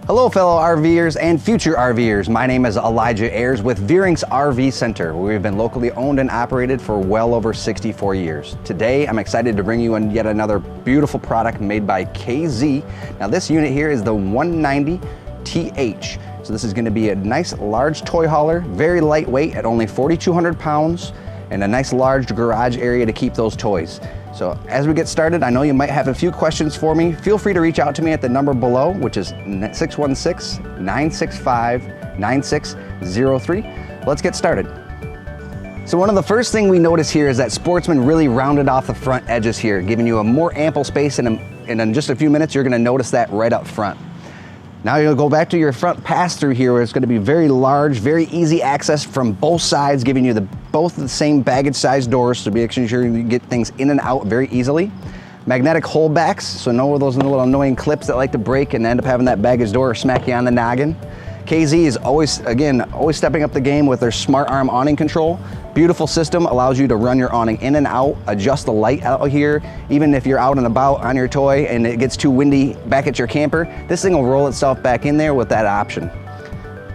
Hello fellow RVers and future RVers, my name is Elijah Ayers with Veurink's RV Center, where we've been locally owned and operated for well over 64 years. Today I'm excited to bring you yet another beautiful product made by KZ. Now this unit here is the 190TH. So this is going to be a nice large toy hauler, very lightweight at only 4,200 pounds, and a nice large garage area to keep those toys. So as we get started, I know you might have a few questions for me. Feel free to reach out to me at the number below, which is 616-965-9603. Let's get started. So one of the first things we notice here is that Sportsmen really rounded off the front edges here, giving you a more ample space, and in just a few minutes you're going to notice that right up front. Now you'll go back to your front pass-through here, where it's going to be very large, very easy access from both sides, giving you both the same baggage size doors to be sure you get things in and out very easily. Magnetic holdbacks, so no of those little annoying clips that like to break and end up having that baggage door smack you on the noggin. KZ is always stepping up the game with their smart arm awning control. Beautiful system, allows you to run your awning in and out, adjust the light out here. Even if you're out and about on your toy and it gets too windy back at your camper, this thing will roll itself back in there with that option.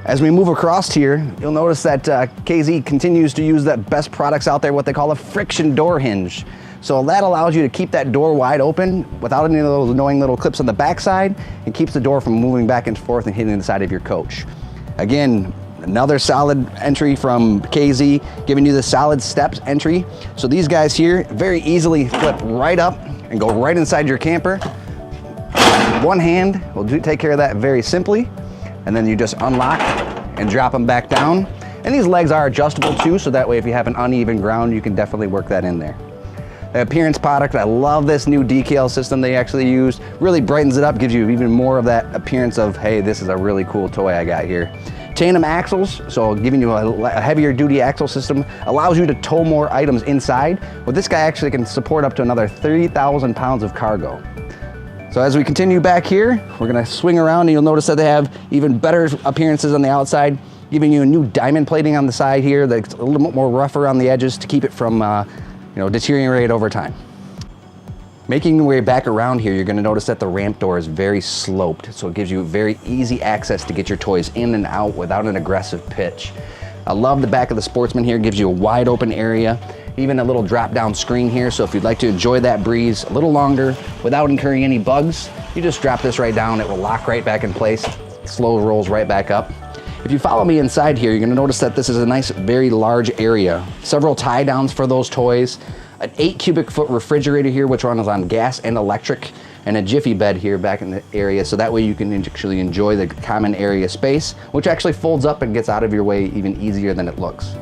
As we move across here, you'll notice that KZ continues to use the best products out there, what they call a friction door hinge. So that allows you to keep that door wide open without any of those annoying little clips on the backside, and keeps the door from moving back and forth and hitting the side of your coach. Again, another solid entry from KZ, giving you the solid steps entry. So these guys here very easily flip right up and go right inside your camper. One hand will take care of that very simply, and then you just unlock and drop them back down. And these legs are adjustable too, so that way if you have an uneven ground, you can definitely work that in there. The appearance product, I love this new decal system they actually use. Really brightens it up, gives you even more of that appearance of, hey, this is a really cool toy I got here. Tandem axles, so giving you a heavier duty axle system, allows you to tow more items inside. Well, this guy actually can support up to another 30,000 pounds of cargo. So as we continue back here, we're gonna swing around and you'll notice that they have even better appearances on the outside, giving you a new diamond plating on the side here that's a little bit more rougher on the edges to keep it from deteriorate over time. Making your way back around here, you're going to notice that the ramp door is very sloped, so it gives you very easy access to get your toys in and out without an aggressive pitch. I love the back of the Sportsman here, gives you a wide open area, even a little drop down screen here, so if you'd like to enjoy that breeze a little longer without incurring any bugs, you just drop this right down, it will lock right back in place, slow rolls right back up. If you follow me inside here, you're going to notice that this is a nice, very large area. Several tie downs for those toys, an 8 cubic foot refrigerator here, which runs on gas and electric, and a jiffy bed here back in the area, so that way you can actually enjoy the common area space, which actually folds up and gets out of your way even easier than it looks.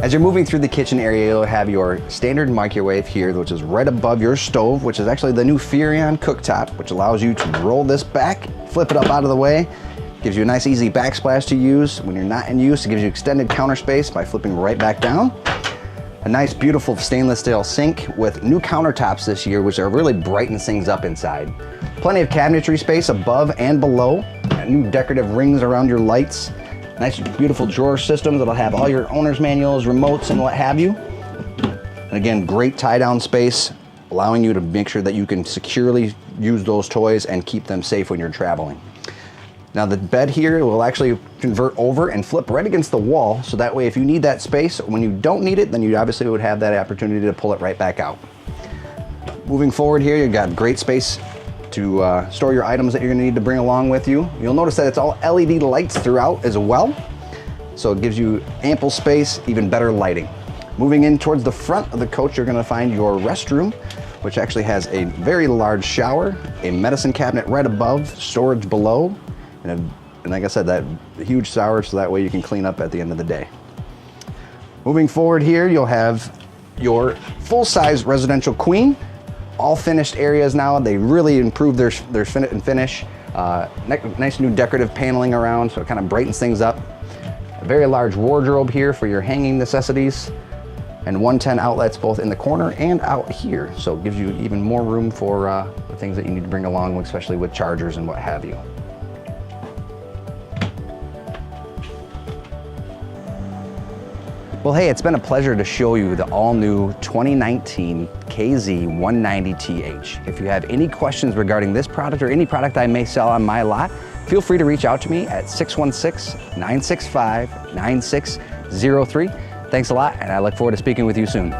As you're moving through the kitchen area, you'll have your standard microwave here, which is right above your stove, which is actually the new Veurink cooktop, which allows you to roll this back, flip it up out of the way, gives you a nice easy backsplash to use when you're not in use. It gives you extended counter space by flipping right back down. A nice beautiful stainless steel sink with new countertops this year, which are really brightens things up inside. Plenty of cabinetry space above and below, new decorative rings around your lights. Nice beautiful drawer system that'll have all your owner's manuals, remotes, and what have you. And again, great tie down space, allowing you to make sure that you can securely use those toys and keep them safe when you're traveling. Now the bed here will actually convert over and flip right against the wall, so that way if you need that space, when you don't need it, then you obviously would have that opportunity to pull it right back out. Moving forward here, you've got great space to store your items that you're going to need to bring along with you. You'll notice that it's all LED lights throughout as well, so it gives you ample space, even better lighting. Moving in towards the front of the coach, you're going to find your restroom, which actually has a very large shower, a medicine cabinet right above, storage below, and like I said, that huge shower, so that way you can clean up at the end of the day. Moving forward here, you'll have your full-size residential queen. All finished areas now. They really improved their fit and finish. Nice new decorative paneling around, so it kind of brightens things up. A very large wardrobe here for your hanging necessities, and 110 outlets both in the corner and out here. So it gives you even more room for the things that you need to bring along, especially with chargers and what have you. Well, hey, it's been a pleasure to show you the all-new 2019 KZ 190TH. If you have any questions regarding this product or any product I may sell on my lot, feel free to reach out to me at 616-965-9603. Thanks a lot, and I look forward to speaking with you soon.